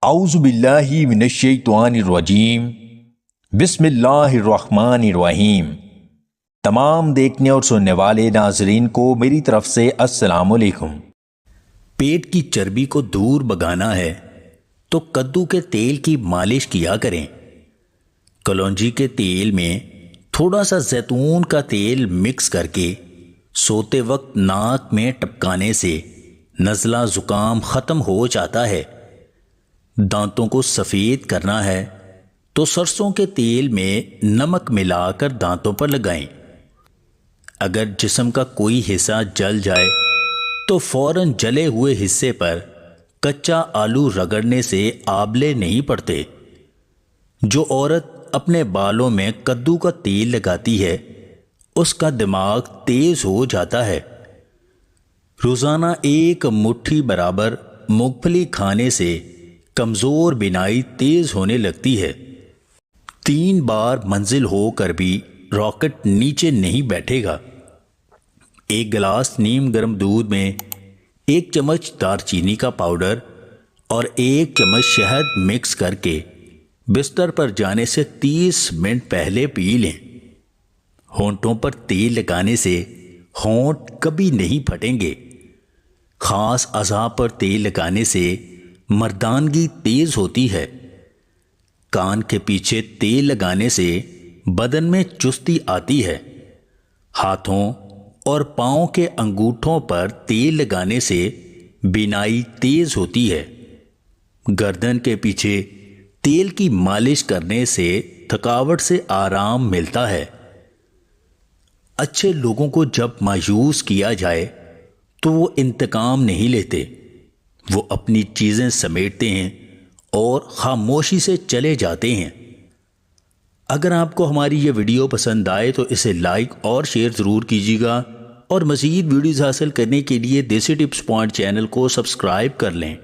اعوذ باللہ من الشیطان الرجیم بسم اللہ الرحمن الرحیم۔ تمام دیکھنے اور سننے والے ناظرین کو میری طرف سے السلام علیکم۔ پیٹ کی چربی کو دور بھگانا ہے تو کدو کے تیل کی مالش کیا کریں۔ کلونجی کے تیل میں تھوڑا سا زیتون کا تیل مکس کر کے سوتے وقت ناک میں ٹپکانے سے نزلہ زکام ختم ہو جاتا ہے۔ دانتوں کو سفید کرنا ہے تو سرسوں کے تیل میں نمک ملا کر دانتوں پر لگائیں۔ اگر جسم کا کوئی حصہ جل جائے تو فوراً جلے ہوئے حصے پر کچا آلو رگڑنے سے آبلے نہیں پڑتے۔ جو عورت اپنے بالوں میں کدو کا تیل لگاتی ہے اس کا دماغ تیز ہو جاتا ہے۔ روزانہ ایک مٹھی برابر مونگ پھلی کھانے سے کمزور بینائی تیز ہونے لگتی ہے۔ 3 بار منزل ہو کر بھی راکٹ نیچے نہیں بیٹھے گا۔ 1 گلاس نیم گرم دودھ میں 1 چمچ دار چینی کا پاؤڈر اور 1 چمچ شہد مکس کر کے بستر پر جانے سے 30 منٹ پہلے پی لیں۔ ہونٹوں پر تیل لگانے سے ہونٹ کبھی نہیں پھٹیں گے۔ خاص اعضاء پر تیل لگانے سے مردانگی تیز ہوتی ہے۔ کان کے پیچھے تیل لگانے سے بدن میں چستی آتی ہے۔ ہاتھوں اور پاؤں کے انگوٹھوں پر تیل لگانے سے بینائی تیز ہوتی ہے۔ گردن کے پیچھے تیل کی مالش کرنے سے تھکاوٹ سے آرام ملتا ہے۔ اچھے لوگوں کو جب مایوس کیا جائے تو وہ انتقام نہیں لیتے، وہ اپنی چیزیں سمیٹتے ہیں اور خاموشی سے چلے جاتے ہیں۔ اگر آپ کو ہماری یہ ویڈیو پسند آئے تو اسے لائک اور شیئر ضرور کیجیے گا، اور مزید ویڈیوز حاصل کرنے کے لیے دیسی ٹپس پوائنٹ چینل کو سبسکرائب کر لیں۔